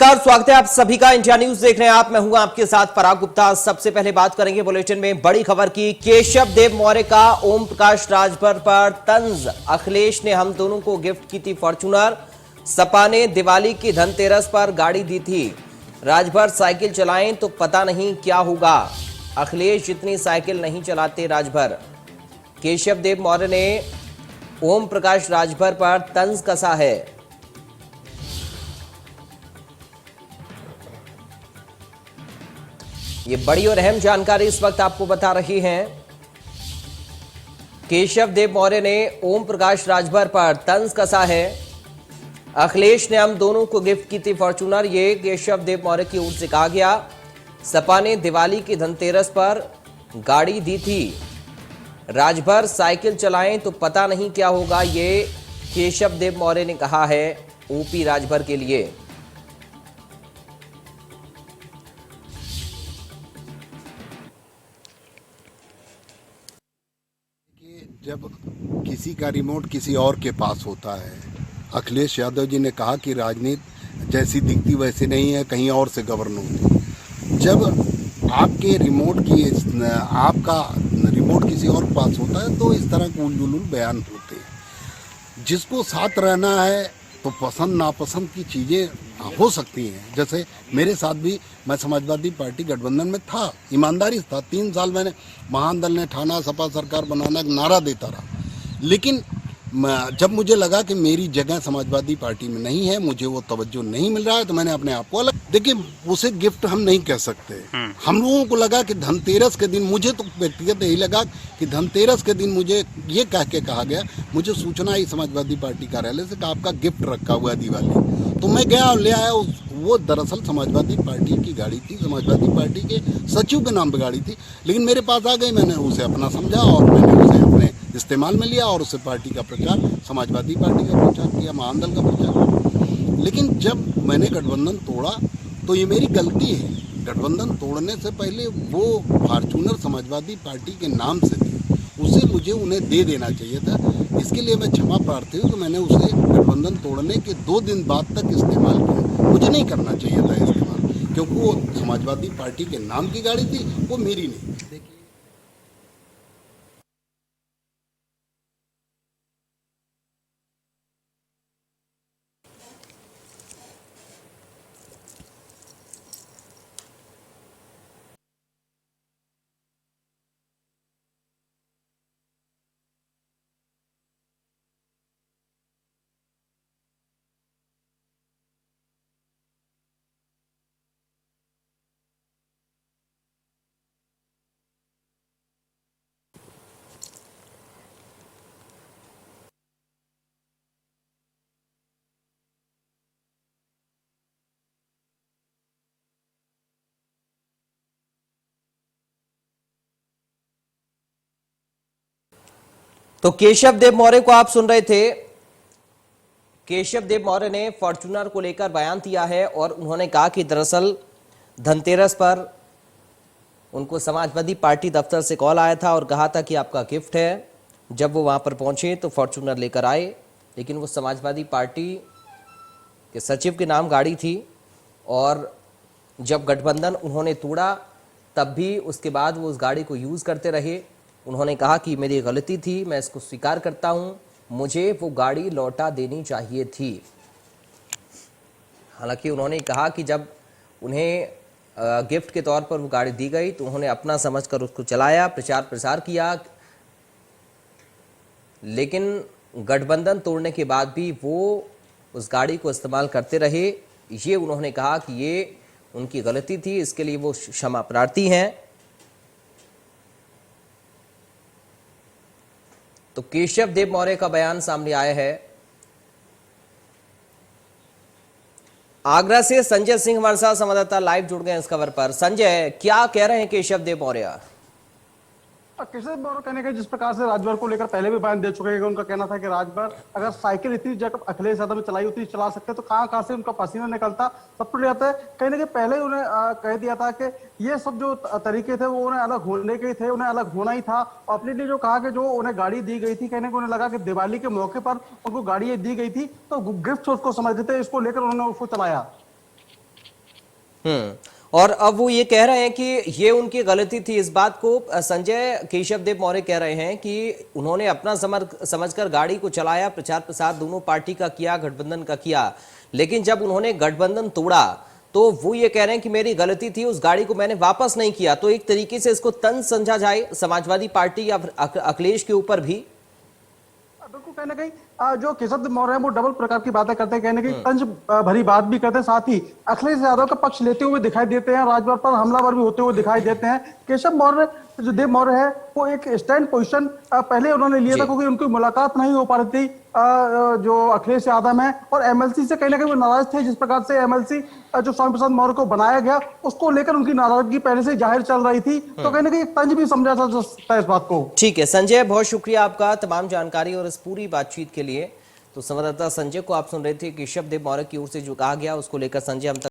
नमस्कार, स्वागत है आप सभी का। इंडिया न्यूज देख रहे हैं आप। मैं हूं आपके साथ पराग गुप्ता। सबसे पहले बात करेंगे बुलेटिन में बड़ी खबर की। केशव देव मौर्य का ओम प्रकाश राजभर पर तंज। अखिलेश ने हम दोनों को गिफ्ट की थी फॉर्च्यूनर। सपा ने दिवाली की धनतेरस पर गाड़ी दी थी। राजभर साइकिल चलाएं तो पता नहीं क्या होगा। अखिलेश जितनी साइकिल नहीं चलाते राजभर। केशव देव मौर्य ने ओम प्रकाश राजभर पर तंज कसा है। ये बड़ी और अहम जानकारी इस वक्त आपको बता रही हैं। केशव देव मौर्य ने ओम प्रकाश राजभर पर तंज कसा है। अखिलेश ने हम दोनों को गिफ्ट की थी फॉर्च्यूनर, ये केशव देव मौर्य की ओर से कहा गया। सपा ने दिवाली की धनतेरस पर गाड़ी दी थी। राजभर साइकिल चलाएं तो पता नहीं क्या होगा, ये केशव देव मौर्य ने कहा है ओपी राजभर के लिए। जब किसी का रिमोट किसी और के पास होता है, अखिलेश यादव जी ने कहा कि राजनीति जैसी दिखती वैसे नहीं है, कहीं और से गवर्न होती। जब आपके आपका रिमोट किसी और के पास होता है तो इस तरह के उलझुल बयान होते हैं। जिसको साथ रहना है तो पसंद नापसंद की चीज़ें हो सकती हैं। जैसे मेरे साथ भी, मैं समाजवादी पार्टी गठबंधन में था, ईमानदारी से था। 3 साल मैंने महान दल ने ठाना सपा सरकार बनाना का नारा देता रहा। लेकिन जब मुझे लगा कि मेरी जगह समाजवादी पार्टी में नहीं है, मुझे वो तवज्जो नहीं मिल रहा है, तो मैंने अपने आप को अलग। देखिए, उसे गिफ्ट हम नहीं कह सकते। हम लोगों को लगा कि धनतेरस के दिन, मुझे तो व्यक्तिगत यही लगा कि धनतेरस के दिन मुझे ये कह के कहा गया, मुझे सूचना आई समाजवादी पार्टी कार्यालय से कि आपका गिफ्ट रखा हुआ है दिवाली। तो मैं गया और ले आया। वो दरअसल समाजवादी पार्टी की गाड़ी थी, समाजवादी पार्टी के सचिव के नाम पर गाड़ी थी, लेकिन मेरे पास आ गई। मैंने उसे अपना समझा और मैंने उसे अपने इस्तेमाल में लिया और उससे पार्टी का प्रचार, समाजवादी पार्टी का प्रचार किया, महान दल का प्रचार किया। लेकिन जब मैंने गठबंधन तोड़ा तो ये मेरी गलती है। गठबंधन तोड़ने से पहले वो फॉर्च्यूनर समाजवादी पार्टी के नाम से थी, उसे मुझे उन्हें दे देना चाहिए था। इसके लिए मैं क्षमा प्रार्थी हूँ कि मैंने उसे गठबंधन तोड़ने के 2 दिन बाद तक इस्तेमाल किया। मुझे नहीं करना चाहिए था इस्तेमाल, क्योंकि वो समाजवादी पार्टी के नाम की गाड़ी थी, वो मेरी नहीं। देखिए, तो केशव देव मौर्य को आप सुन रहे थे। केशव देव मौर्य ने फॉर्च्यूनर को लेकर बयान दिया है और उन्होंने कहा कि दरअसल धनतेरस पर उनको समाजवादी पार्टी दफ्तर से कॉल आया था और कहा था कि आपका गिफ्ट है। जब वो वहां पर पहुंचे तो फॉर्च्यूनर लेकर आए, लेकिन वो समाजवादी पार्टी के सचिव के नाम गाड़ी थी और जब गठबंधन उन्होंने तोड़ा तब भी उसके बाद वो उस गाड़ी को यूज़ करते रहे। उन्होंने कहा कि मेरी गलती थी, मैं इसको स्वीकार करता हूं, मुझे वो गाड़ी लौटा देनी चाहिए थी। हालांकि उन्होंने कहा कि जब उन्हें गिफ्ट के तौर पर वो गाड़ी दी गई तो उन्होंने अपना समझकर उसको चलाया, प्रचार प्रसार किया, लेकिन गठबंधन तोड़ने के बाद भी वो उस गाड़ी को इस्तेमाल करते रहे। ये उन्होंने कहा कि ये उनकी गलती थी, इसके लिए वो क्षमा प्रार्थी हैं। तो केशव देव मौर्य का बयान सामने आया है। आगरा से संजय सिंह हमारे साथ संवाददाता लाइव जुड़ गए हैं इस खबर पर। संजय, क्या कह रहे हैं केशव देव मौर्य? केशव मौर्य कहने का जिस प्रकार से राजभर को लेकर पहले भी बयान दे चुके हैं, उनका कहना था कि राजभर अगर साइकिल इतनी जगह अखिलेश यादव ने चलाई होती चला सकते तो कहां से उनका पसीना निकलता सब कुछ जाता है। कहीं ना कहीं पहले उन्हें कह दिया था कि ये सब जो तरीके थे वो उन्हें अलग होने के थे, उन्हें अलग होना ही था। और अपने लिए जो कहा कि जो उन्हें गाड़ी दी गई थी, कहने को उन्हें लगा कि दिवाली के मौके पर उनको गाड़ी दी गई थी तो गिफ्ट उसको समझते थे, इसको लेकर उन्होंने उसको चलाया। और अब वो ये कह रहे हैं कि ये उनकी गलती थी। इस बात को संजय केशव देव मौर्य कह रहे हैं कि उन्होंने अपना समझकर गाड़ी को चलाया, प्रचार प्रसार दोनों पार्टी का किया, गठबंधन का किया, लेकिन जब उन्होंने गठबंधन तोड़ा तो वो ये कह रहे हैं कि मेरी गलती थी, उस गाड़ी को मैंने वापस नहीं किया। तो एक तरीके से इसको तंज समझा जाए समाजवादी पार्टी या अखिलेश के ऊपर भी। बिल्कुल, कहीं ना कहीं जो केशव देव मौर्य है वो डबल प्रकार की बातें करते हैं, कहीं ना कहीं तंज भरी बात भी करते हैं, साथ ही अखिलेश यादव का पक्ष लेते हुए दिखाई देते हैं, राजभर पर हमलावर भी होते हुए दिखाई देते हैं। केशव मौर्य जो देव मौर्य है वो एक स्टैंड पोजीशन पहले उन्होंने लिया था, क्योंकि उनकी मुलाकात नहीं हो पा रही थी जो अखिलेश यादव है, और एमएलसी से कहीं ना कहीं वो नाराज थे। जिस प्रकार से एमएलसी जो स्वामी प्रसाद मौर्य को बनाया गया उसको लेकर उनकी नाराजगी पहले से जाहिर चल रही थी, तो कहीं ना कहीं एक तंज भी समझा जा सकता है इस बात को। ठीक है संजय, बहुत शुक्रिया आपका तमाम जानकारी और इस पूरी बातचीत के लिए। तो संवाददाता संजय को आप सुन रहे थे। केशव देव मौर्य की ओर से जो कहा गया उसको लेकर संजय हम तक